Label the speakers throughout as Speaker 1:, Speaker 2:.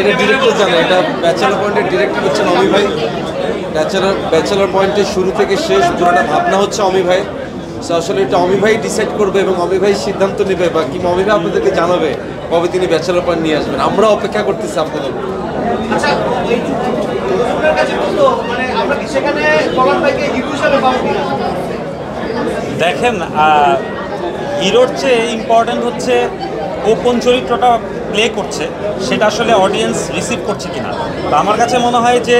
Speaker 1: এটা ডিরেক্টর জানে, এটা ব্যাচেলর পয়েন্টের ডিরেক্টর হচ্ছেন অমি ভাই। ব্যাচেলর পয়েন্টের শুরু থেকে শেষ পুরোটা ভাবনা হচ্ছে অমি ভাই। সো আসলে এটা অমি ভাই ডিসাইড করবে এবং অমি ভাই সিদ্ধান্ত নেবে বা কিংবা অমি ভাই আপনাদেরকে জানাবে কবে তিনি ব্যাচেলর পয়েন্ট নিয়ে আসবেন। আমরা অপেক্ষা করতেছি আপনাদের।
Speaker 2: দেখেন, হিরোর চেয়ে ইম্পর্ট্যান্ট হচ্ছে ও কোন চরিত্রটা প্লে করছে সেটা আসলে অডিয়েন্স রিসিভ করছে কিনা। তো আমার কাছে মনে হয় যে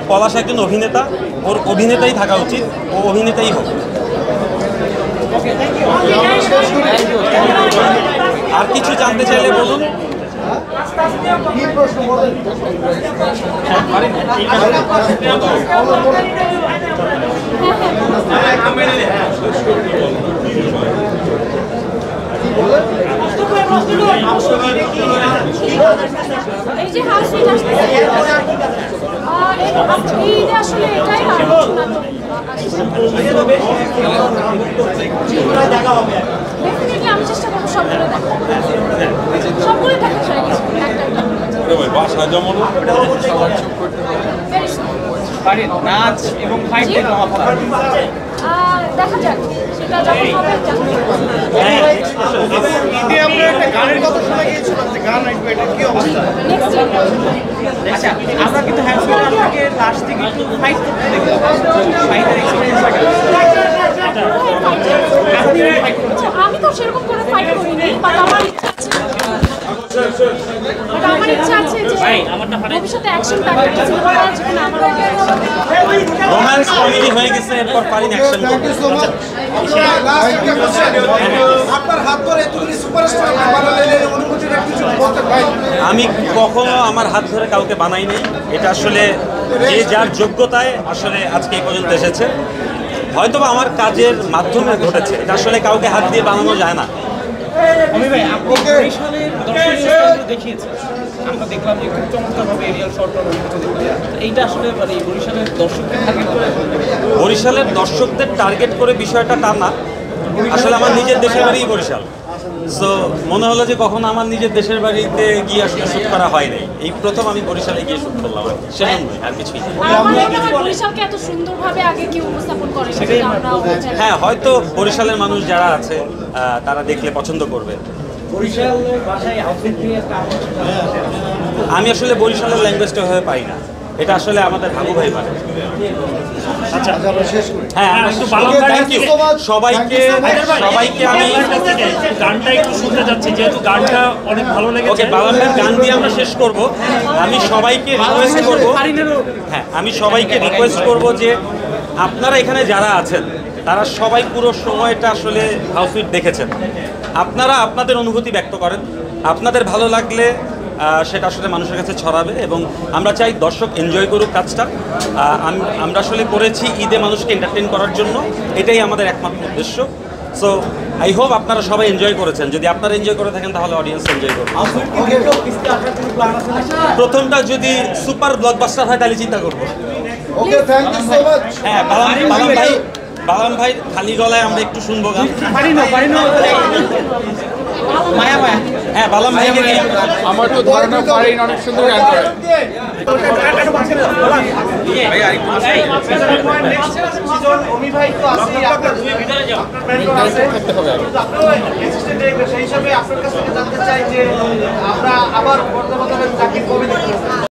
Speaker 2: পলাশ একজন অভিনেতা, ওর অভিনেতাই থাকা উচিত, ও অভিনেতাই হোক। আর কিছু জানতে চাইলে বলুন।
Speaker 3: এই যে হাউসফুল আসলে এটাই ডেফিনেটলি আমি চেষ্টা করবো সবগুলো সবগুলো দেখা নাচ এবং ফাইট দেখা যাক সেটা যখন হবে।
Speaker 4: আমরা একটা গানের কথা শোনা গিয়েছিলাম যে গান আসবে, এটা কি অবস্থা? আচ্ছা, আমরা কিন্তু হ্যান্ডসম্যান আপনাকে লাস্ট থেকে একটু ফাইট করতে দেখলাম, ফাইটের এক্সপেরিয়েন্স
Speaker 3: আমি তো সেরকম করে ফাইট করিনি, বাট আমার ইচ্ছা আছে, যে ভবিষ্যতে অ্যাকশন থাকবে, যেখানে আমার
Speaker 2: রোম্যান্স কমেডি হয়ে গেছে, এরপর পারিন অ্যাকশন করতে। আমি কখনো আমার হাত ধরে কাউকে বানাই নাই। এটা আসলে যে যার যোগ্যতায় আসলে আজকে এই পর্যন্ত এসেছে। হয়তোবা আমার কাজের মাধ্যমে ঘটেছে, এটা আসলে কাউকে হাত দিয়ে বানানো যায় না।
Speaker 4: আমি ভাই আপনি বরিশালের দর্শকদের দেখিয়েছেন, আমরা দেখলাম যে খুব চমৎকারভাবে এরিয়াল শর্ট এইটা আসলে মানে বরিশালের দর্শকদের টার্গেট করে,
Speaker 2: বরিশালের দর্শকদের টার্গেট করে বিষয়টা তা না। আসলে আমার নিজের দেশের বাড়িই বরিশাল। সো মনে হলো যে কখনো আমার নিজের দেশের বাড়িতে গিয়ে আসলে শ্যুট করা হয় নাই, এই প্রথম আমি বরিশালে গিয়ে শ্যুট করলাম, সেজন্যই আর কিছুই না।
Speaker 3: বরিশালকে এত সুন্দরভাবে আগে কি উপস্থাপন করে
Speaker 2: হ্যাঁ, হয়তো বরিশালের মানুষ যারা আছে তারা দেখলে পছন্দ করবে। আমি আসলে বরিশালের ল্যাঙ্গুয়েজটা হয়ে পাই না, এটা আসলে আমাদের হাগু ভাই পারে।
Speaker 5: আচ্ছা,
Speaker 2: হ্যাঁ, সবাইকে আমি
Speaker 5: গানটা একটু শুনতে যাচ্ছি, যেহেতু গানটা অনেক ভালো লেগেছে।
Speaker 2: বালাম ভাইয়ের গান দিয়ে আমরা শেষ করব। আমি সবাইকে রিকোয়েস্ট করব যে আপনারা এখানে যারা আছেন তারা সবাই পুরো সময়টা আসলে হাউসফুল দেখেছেন। আপনারা আপনাদের অনুভূতি ব্যক্ত করেন, আপনাদের ভালো লাগলে সেটা আসলে মানুষের কাছে ছড়াবে এবং আমরা চাই দর্শক এনজয় করুক কাজটা। আমরা আসলে করেছি ঈদে মানুষকে এন্টারটেইন করার জন্য, এটাই আমাদের একমাত্র উদ্দেশ্য। সো আই হোপ আপনারা সবাই এনজয় করেছেন। যদি আপনারা এনজয় করে থাকেন তাহলে অডিয়েন্স এনজয় করবে। প্রথমটা যদি সুপার ব্লকবাস্টার হয় তাহলে চিন্তা করবো। হ্যাঁ, বালাম ভাই খালি গলায় আমরা একটু শুনবো গান। হ্যাঁ, বালাম ভাই
Speaker 6: আমার তো ধারণা পারিন অনেক সুন্দর গান করে।
Speaker 4: সেই হিসাবে আপনার কাছ থেকে জানতে চাই যে আমরা আবার